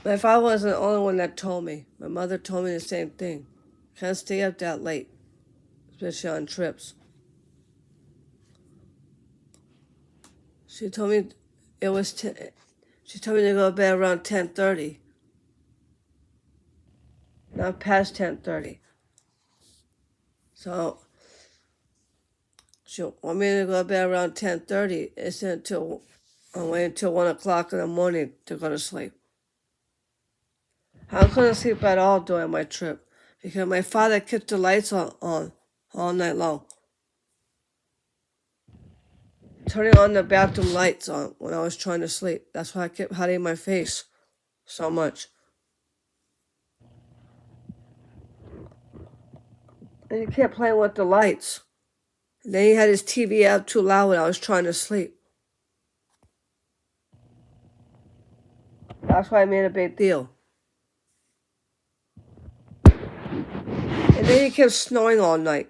My father wasn't the only one that told me. My mother told me the same thing. Can't stay up that late, especially on trips. She told me it was. She told me to go to bed around 10:30, not past 10:30. So she wanted me to go to bed around 10:30 instead until I wait until 1 o'clock in the morning to go to sleep. I couldn't sleep at all during my trip because my father kept the lights on all night long, turning on the bathroom lights on when I was trying to sleep. That's why I kept hiding my face so much. And he kept playing with the lights. And then he had his TV out too loud when I was trying to sleep. That's why I made a big deal. And then he kept snoring all night.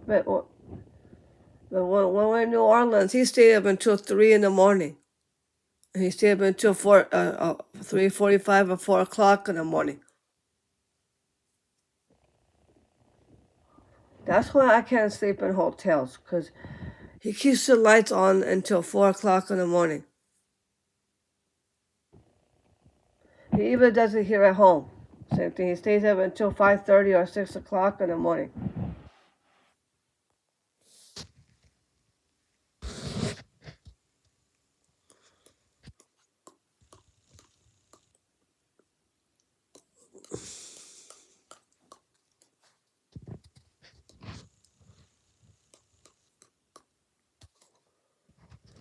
But when we were in New Orleans, he stayed up until 3 in the morning. And he stayed up until 3:45 or 4 o'clock in the morning. That's why I can't sleep in hotels, because he keeps the lights on until 4 o'clock in the morning. He even does it here at home. Same thing. He stays up until 5:30 or 6 o'clock in the morning.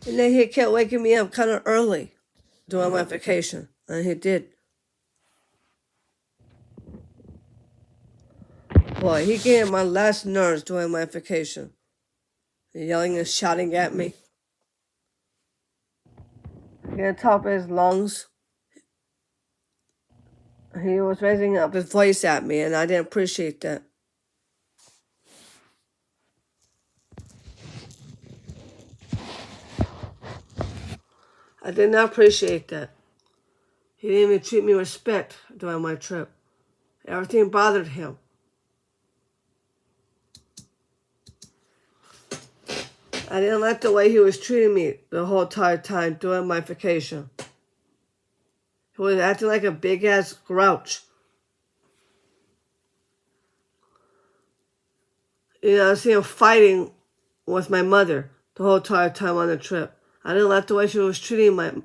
And then he kept waking me up kind of early during my vacation. And he did. Boy, he gave my last nerves during my vacation. Yelling and shouting at me. He had top of his lungs. He was raising up his voice at me, and I didn't appreciate that. I did not appreciate that. He didn't even treat me with respect during my trip. Everything bothered him. I didn't like the way he was treating me the whole entire time during my vacation. He was acting like a big-ass grouch. I see him fighting with my mother the whole entire time on the trip. I didn't like the way she was treating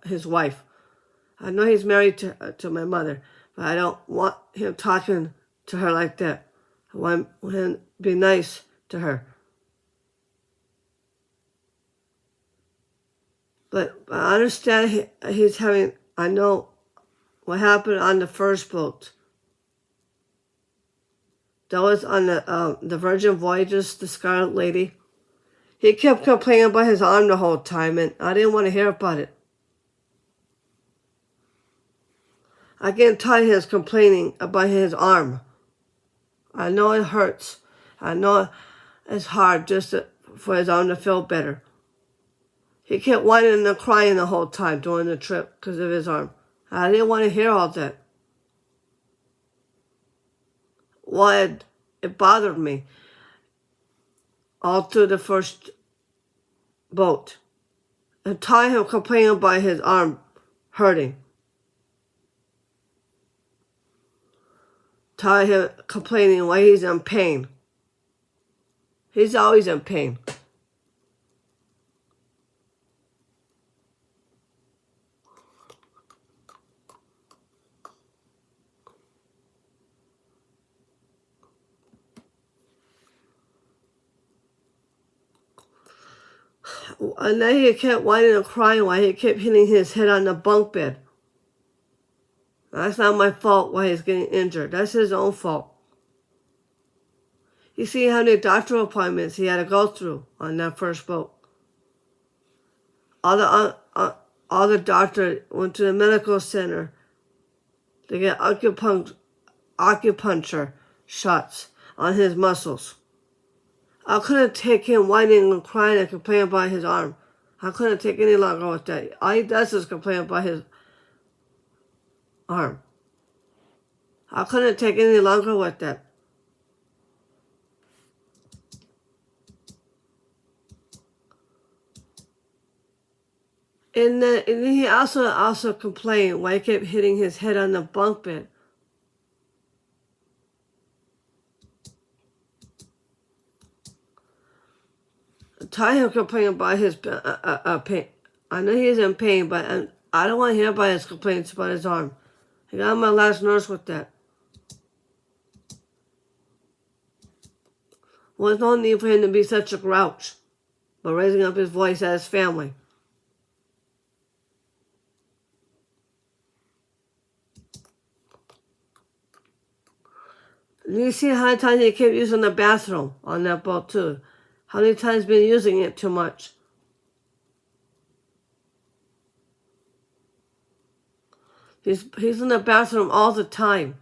his wife. I know he's married to my mother, but I don't want him talking to her like that. I want him to be nice to her. But I understand he's having, I know what happened on the first boat. That was on the Virgin Voyages, the Scarlet Lady. He kept complaining about his arm the whole time, and I didn't want to hear about it. I get tired of his complaining about his arm. I know it hurts. I know it's hard for his arm to feel better. He kept whining and crying the whole time during the trip because of his arm. I didn't want to hear all that. Well, it bothered me all through the first boat. And tired of him complaining about his arm hurting. Tired of him complaining why he's in pain. He's always in pain. And then he kept whining and crying while he kept hitting his head on the bunk bed. That's not my fault why he's getting injured. That's his own fault. You see how many doctor appointments he had to go through on that first boat. All the doctors went to the medical center to get acupuncture shots on his muscles. I couldn't take him whining and crying and complaining about his arm. I couldn't take any longer with that. All he does is complain about his arm. I couldn't take any longer with that. And then he also complained why he kept hitting his head on the bunk bed. Tell him complaining about his pain. I know he's in pain, but I don't want to hear about his complaints about his arm. I got on my last nerves with that. Well, there's no need for him to be such a grouch, but raising up his voice at his family. And you see how many times he kept using the bathroom on that boat too. How many times been using it too much? He's in the bathroom all the time.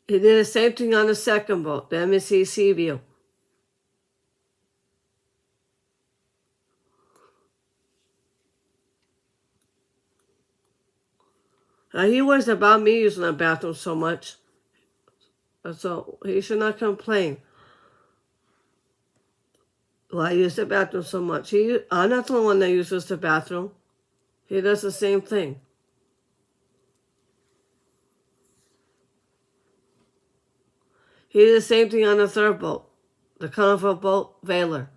He did the same thing on the second boat, the MSC Seaview. Now, he worries about me using the bathroom so much. So he should not complain. Well, I use the bathroom so much. I'm not the one that uses the bathroom. He does the same thing. He did the same thing on the third boat, the colorful boat, Valor.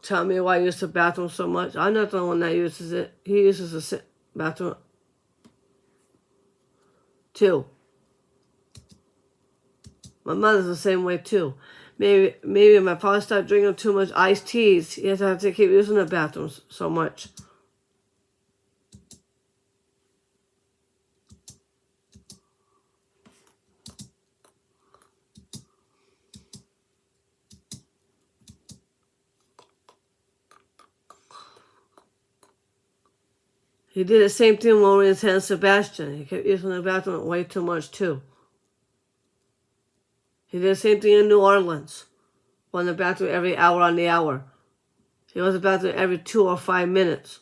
Tell me why I use the bathroom so much. I'm not the one that uses it. He uses the bathroom too. My mother's the same way too. Maybe my father started drinking too much iced teas. He has to have to keep using the bathroom so much. He did the same thing when we were in San Sebastian. He kept using the bathroom way too much too. He did the same thing in New Orleans. Went in the bathroom every hour on the hour. He was in the bathroom every 2 or 5 minutes.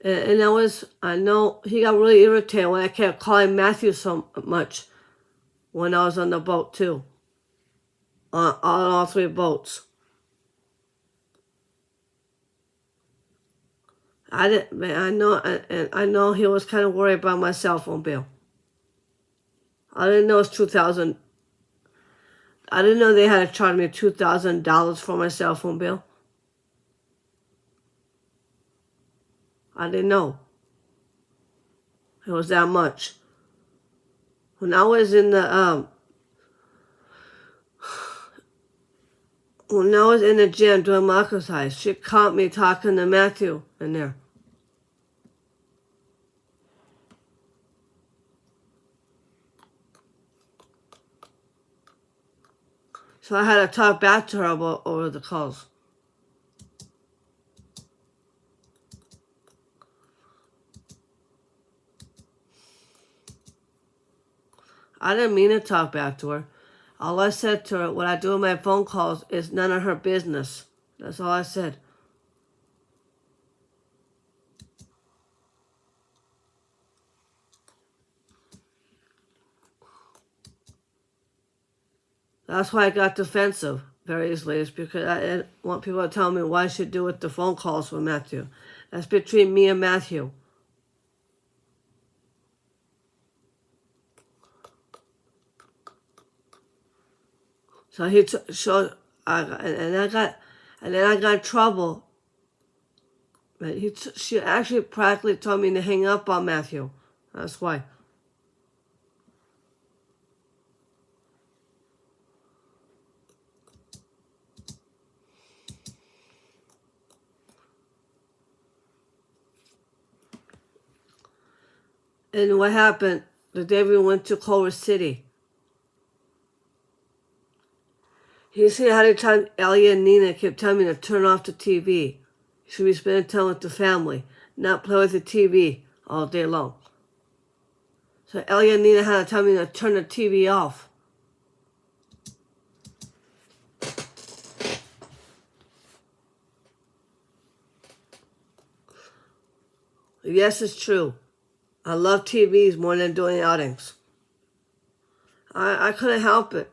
And I know he got really irritated when I kept calling Matthew so much when I was on the boat too. On all 3 boats. I know he was kind of worried about my cell phone bill. I didn't know it was $2,000. I didn't know they had to charge me $2,000 for my cell phone bill. I didn't know it was that much. When I was in the gym doing my exercise, she caught me talking to Matthew in there. So I had to talk back to her over the calls. I didn't mean to talk back to her. All I said to her, what I do in my phone calls is none of her business. That's all I said. That's why I got defensive very easily. It's because I didn't want people to tell me what I should do with the phone calls with Matthew. That's between me and Matthew. So I And then I got in trouble. But she actually practically told me to hang up on Matthew. That's why. And what happened the day we went to Culver City? You see how the time Elliot and Nina kept telling me to turn off the TV. You should be spending time with the family, not play with the TV all day long. So Elliot and Nina had to tell me to turn the TV off. Yes, it's true. I love TVs more than doing outings. I couldn't help it.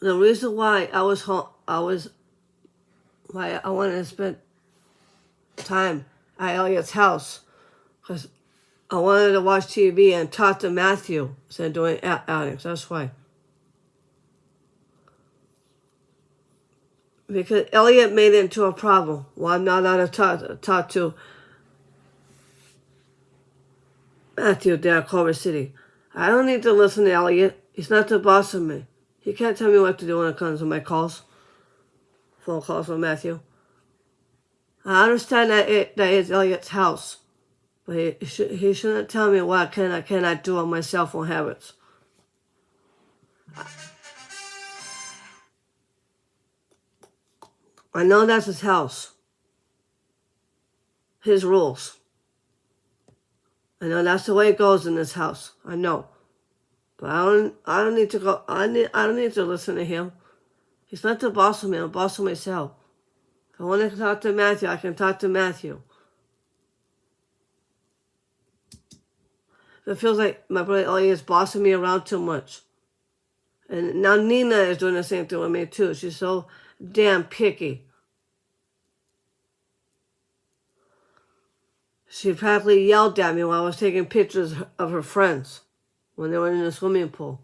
The reason why I wanted to spend time at Elliot's house, because I wanted to watch TV and talk to Matthew instead of doing outings. That's why. Because Elliot made it into a problem. Well, I'm not allowed to talk to Matthew there at Culver City. I don't need to listen to Elliot. He's not the boss of me. He can't tell me what to do when it comes to my calls, phone calls with Matthew. I understand that is Elliot's house, but he shouldn't tell me what I cannot do on my cell phone habits. I know that's his house, his rules. I know that's the way it goes in this house. I know, but I don't need to go. I don't need to listen to him. He's not the boss of me. I'm the boss of myself. If I want to talk to Matthew, I can talk to Matthew. It feels like my brother Elliot is bossing me around too much. And now Nina is doing the same thing with me too. She's so damn picky. She practically yelled at me while I was taking pictures of her friends when they were in the swimming pool.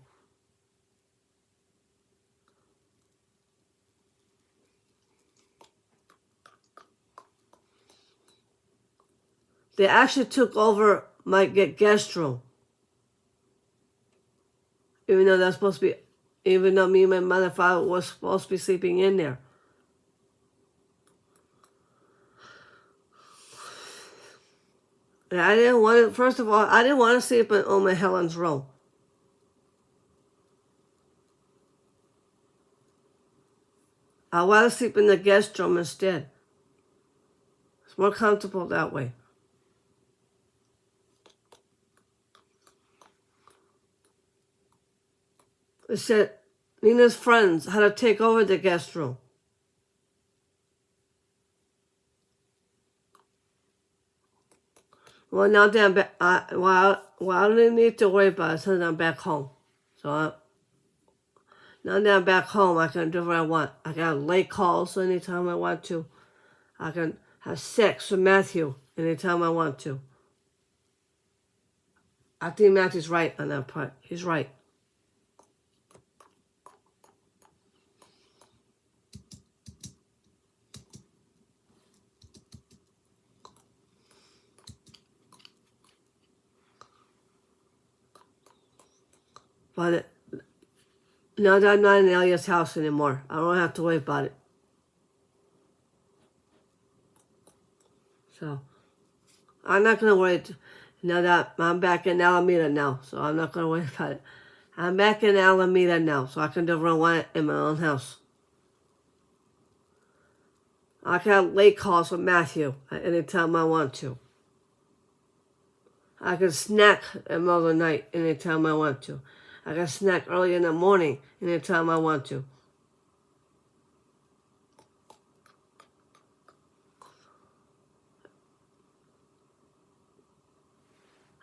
They actually took over my guest room. Even though me and my mother and father were supposed to be sleeping in there. And I didn't want to, first of all, I didn't want to sleep in Oma Helen's room. I want to sleep in the guest room instead. It's more comfortable that way. It said Nina's friends had to take over the guest room. Well, now that I'm back, I don't need to worry about it since I'm back home. So now that I'm back home, I can do what I want. I can late calls anytime I want to. I can have sex with Matthew anytime I want to. I think Matthew's right on that part. He's right. But now that I'm not in Elliot's house anymore, I don't have to worry about it. So I'm not going to worry now that I'm back in Alameda now. So I'm not going to worry about it. I'm back in Alameda now, so I can do what I want in my own house. I can have late calls with Matthew at any time I want to. I can snack in the middle of the night anytime I want to. I can snack early in the morning anytime I want to.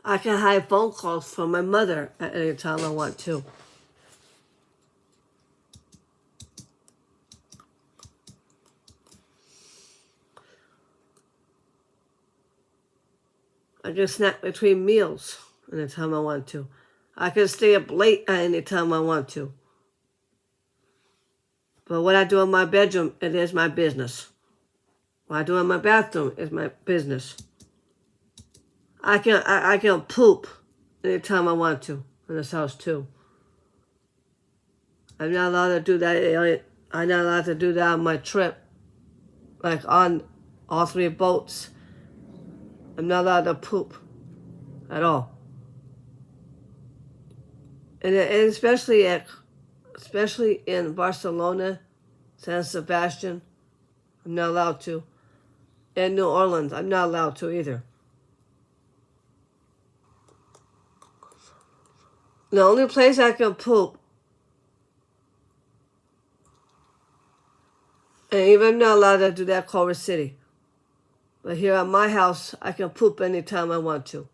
I can hide phone calls from my mother at any time I want to. I can snack between meals anytime I want to. I can stay up late at any time I want to. But what I do in my bedroom, it is my business. What I do in my bathroom is my business. I can poop anytime I want to in this house too. I'm not allowed to do that. I'm not allowed to do that on my trip. Like on all 3 boats. I'm not allowed to poop at all. And especially in Barcelona, San Sebastian, I'm not allowed to. And New Orleans, I'm not allowed to either. The only place I can poop, and even not allowed to do that, Culver City. But here at my house, I can poop anytime I want to.